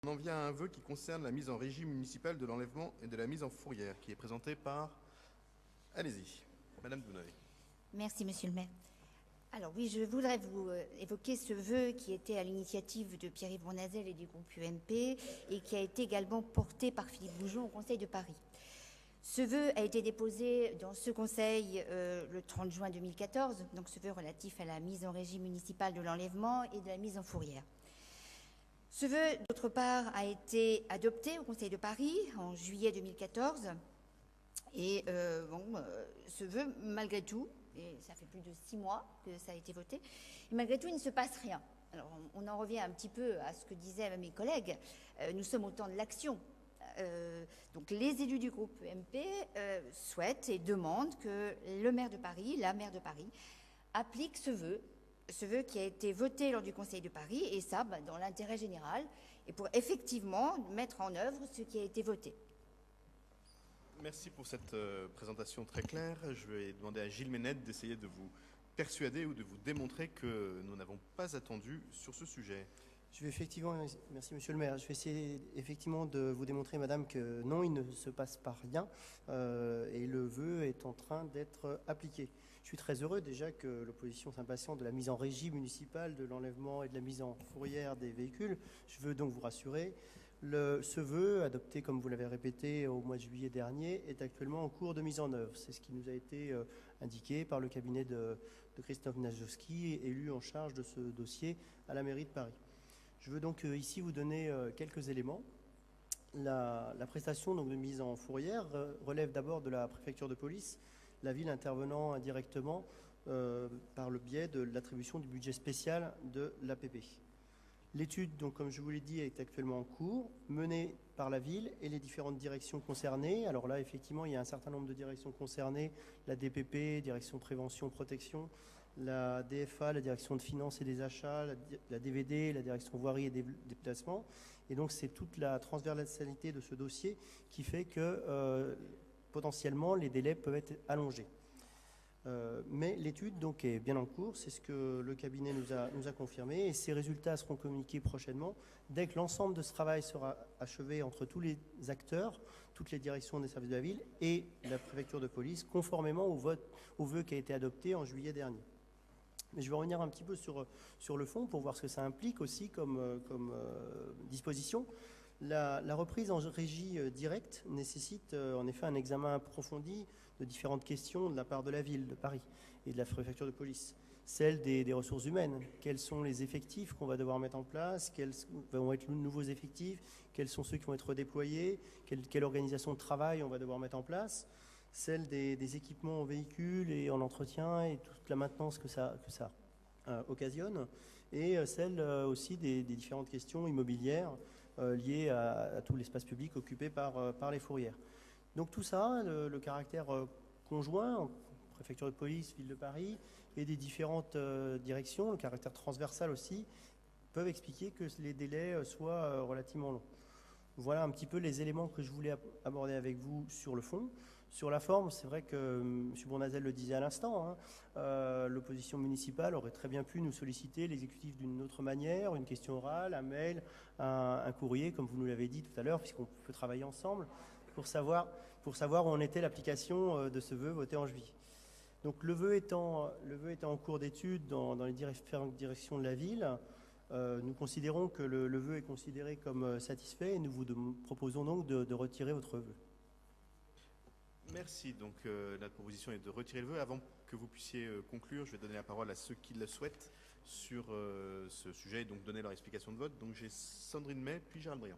On en vient à un vœu qui concerne la mise en régime municipal de l'enlèvement et de la mise en fourrière, qui est présenté par... Allez-y, Madame Douneuil. Merci, Monsieur le maire. Alors oui, je voudrais vous évoquer ce vœu qui était à l'initiative de Pierre-Yves Bournazel et du groupe UMP et qui a été également porté par Philippe Goujon au Conseil de Paris. Ce vœu a été déposé dans ce conseil le 30 juin 2014, donc ce vœu relatif à la mise en régime municipal de l'enlèvement et de la mise en fourrière. Ce vœu, d'autre part, a été adopté au Conseil de Paris en juillet 2014. Et ce vœu, malgré tout, et ça fait plus de 6 mois que ça a été voté, et malgré tout, il ne se passe rien. Alors, on en revient un petit peu à ce que disaient mes collègues. Nous sommes au temps de l'action. Donc, les élus du groupe UMP souhaitent et demandent que le maire de Paris, la maire de Paris, applique ce vœu qui a été voté lors du Conseil de Paris, et ça, dans l'intérêt général, et pour effectivement mettre en œuvre ce qui a été voté. Merci pour cette présentation très claire. Je vais demander à Gilles Ménette d'essayer de vous persuader ou de vous démontrer que nous n'avons pas attendu sur ce sujet. Je vais effectivement, merci Monsieur le maire, je vais essayer effectivement de vous démontrer, Madame, que non, il ne se passe pas rien et le vœu est en train d'être appliqué. Je suis très heureux déjà que l'opposition s'impatiente de la mise en régie municipale, de l'enlèvement et de la mise en fourrière des véhicules. Je veux donc vous rassurer. Ce vœu, adopté comme vous l'avez répété au mois de juillet dernier, est actuellement en cours de mise en œuvre. C'est ce qui nous a été indiqué par le cabinet de Christophe Najowski, élu en charge de ce dossier à la mairie de Paris. Je veux donc ici vous donner quelques éléments. La prestation donc, de mise en fourrière relève d'abord de la préfecture de police, la ville intervenant indirectement par le biais de l'attribution du budget spécial de l'APP. L'étude, donc, comme je vous l'ai dit, est actuellement en cours, menée par la ville et les différentes directions concernées. Alors là, effectivement, il y a un certain nombre de directions concernées, la DPP, Direction Prévention Protection, la DFA, la Direction de Finances et des Achats, la DVD, la Direction Voirie et des Déplacements. Et donc, c'est toute la transversalité de ce dossier qui fait que, potentiellement, les délais peuvent être allongés. Mais l'étude donc est bien en cours, c'est ce que le cabinet nous a confirmé et ces résultats seront communiqués prochainement dès que l'ensemble de ce travail sera achevé entre tous les acteurs, toutes les directions des services de la ville et la préfecture de police, conformément au vœu qui a été adopté en juillet dernier. Mais je vais revenir un petit peu sur le fond pour voir ce que ça implique aussi comme disposition. La reprise en régie directe nécessite en effet un examen approfondi de différentes questions de la part de la ville de Paris et de la préfecture de police. Celle des ressources humaines. Quels sont les effectifs qu'on va devoir mettre en place? Quels vont être les nouveaux effectifs? Quels sont ceux qui vont être redéployés? Quelle organisation de travail on va devoir mettre en place? Celle des équipements en véhicules et en entretien et toute la maintenance que ça occasionne. Et celle aussi des différentes questions immobilières liées à tout l'espace public occupé par les fourrières. Donc tout ça, le caractère conjoint, préfecture de police, ville de Paris, et des différentes directions, le caractère transversal aussi, peuvent expliquer que les délais soient relativement longs. Voilà un petit peu les éléments que je voulais aborder avec vous sur le fond. Sur la forme, c'est vrai que M. Bournazel le disait à l'instant, l'opposition municipale aurait très bien pu nous solliciter l'exécutif d'une autre manière, une question orale, un mail, un courrier, comme vous nous l'avez dit tout à l'heure, puisqu'on peut travailler ensemble pour savoir où en était l'application de ce vœu voté en juillet. Donc le vœu étant en cours d'étude dans les différentes directions de la ville, nous considérons que le vœu est considéré comme satisfait et nous vous proposons donc de retirer votre vœu. Merci. Donc la proposition est de retirer le vœu. Avant que vous puissiez conclure, je vais donner la parole à ceux qui le souhaitent sur ce sujet et donc donner leur explication de vote. Donc j'ai Sandrine May, puis Gérald Briand.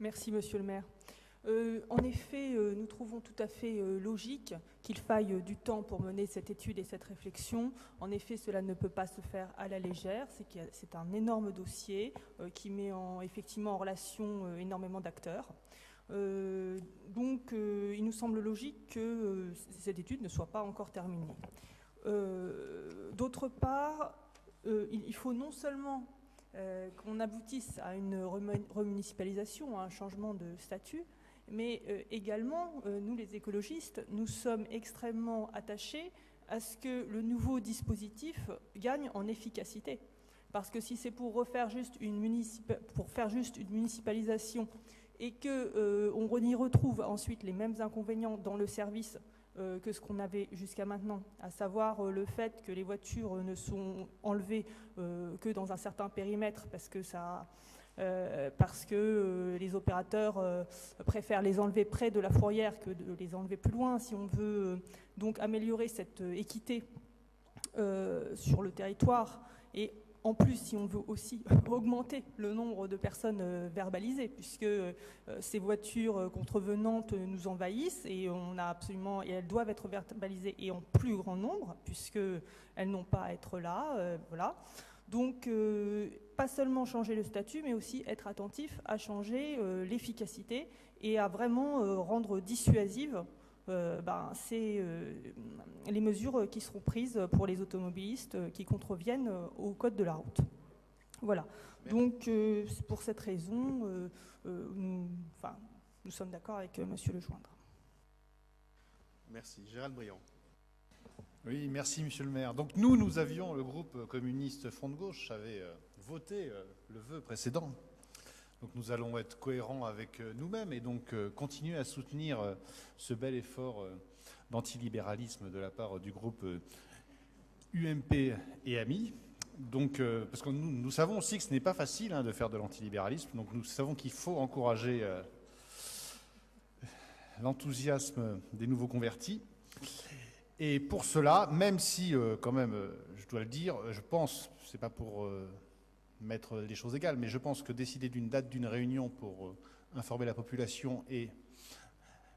Merci, Monsieur le maire. En effet, nous trouvons tout à fait logique qu'il faille du temps pour mener cette étude et cette réflexion. En effet, cela ne peut pas se faire à la légère. C'est un énorme dossier qui met effectivement en relation énormément d'acteurs. Donc, il nous semble logique que cette étude ne soit pas encore terminée. D'autre part, il faut non seulement qu'on aboutisse à une remunicipalisation, à un changement de statut, mais également, nous les écologistes, nous sommes extrêmement attachés à ce que le nouveau dispositif gagne en efficacité. Parce que si c'est pour refaire juste faire juste une municipalisation et qu'on y retrouve ensuite les mêmes inconvénients dans le service que ce qu'on avait jusqu'à maintenant, à savoir le fait que les voitures ne sont enlevées que dans un certain périmètre parce que les opérateurs préfèrent les enlever près de la fourrière que de les enlever plus loin. Si on veut donc améliorer cette équité sur le territoire, et en plus si on veut aussi augmenter le nombre de personnes verbalisées, puisque ces voitures contrevenantes nous envahissent et elles doivent être verbalisées et en plus grand nombre, puisqu'elles n'ont pas à être là. Voilà. Donc, pas seulement changer le statut, mais aussi être attentif à changer l'efficacité et à vraiment rendre dissuasives les mesures qui seront prises pour les automobilistes qui contreviennent au code de la route. Voilà. Donc, pour cette raison, nous sommes d'accord avec Monsieur Lejoindre. Merci. Gérald Briand. Oui, merci Monsieur le maire. Donc nous avions, le groupe communiste Front de Gauche avait voté le vœu précédent. Donc nous allons être cohérents avec nous-mêmes et donc continuer à soutenir ce bel effort d'antilibéralisme de la part du groupe UMP et Amis. Donc, parce que nous savons aussi que ce n'est pas facile de faire de l'antilibéralisme. Donc nous savons qu'il faut encourager l'enthousiasme des nouveaux convertis. Et pour cela, même si, quand même, je dois le dire, je pense, c'est pas pour mettre les choses égales, mais je pense que décider d'une date d'une réunion pour informer la population et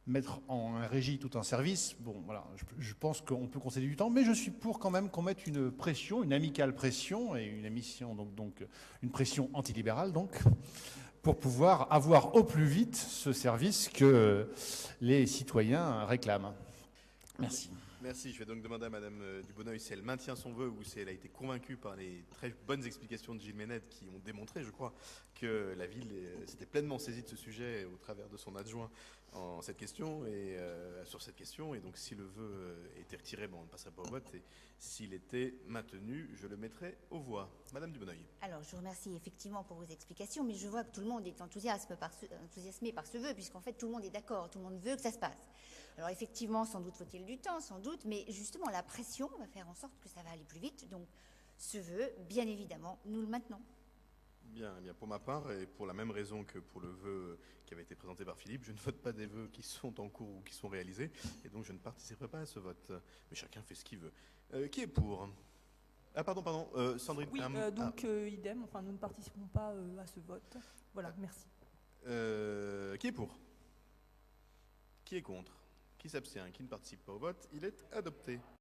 mettre en régie tout un service, bon, voilà, je pense qu'on peut concéder du temps, mais je suis pour quand même qu'on mette une pression, une amicale pression, et une émission, donc une pression antilibérale, donc, pour pouvoir avoir au plus vite ce service que les citoyens réclament. Merci. Merci. Je vais donc demander à Madame Dubonneuil si elle maintient son vœu ou si elle a été convaincue par les très bonnes explications de Gilles Méned qui ont démontré, je crois, que la ville s'était pleinement saisie de ce sujet au travers de son adjoint sur cette question. Et donc, si le vœu était retiré, on ne passerait pas au vote. Et s'il était maintenu, je le mettrai aux voix. Madame Dubonneuil. Alors, je vous remercie effectivement pour vos explications, mais je vois que tout le monde est enthousiasmé par ce vœu, puisqu'en fait, tout le monde est d'accord, tout le monde veut que ça se passe. Alors, effectivement, sans doute faut-il du temps, sans doute, mais justement, la pression va faire en sorte que ça va aller plus vite. Donc, ce vœu, bien évidemment, nous le maintenons. Bien, pour ma part, et pour la même raison que pour le vœu qui avait été présenté par Philippe, je ne vote pas des vœux qui sont en cours ou qui sont réalisés, et donc je ne participerai pas à ce vote. Mais chacun fait ce qu'il veut. Qui est pour ? Ah, pardon, Sandrine. Oui, idem, nous ne participons pas à ce vote. Voilà, merci. Qui est pour ? Qui est contre ? Qui s'abstient ? Qui ne participe pas au vote ? Il est adopté.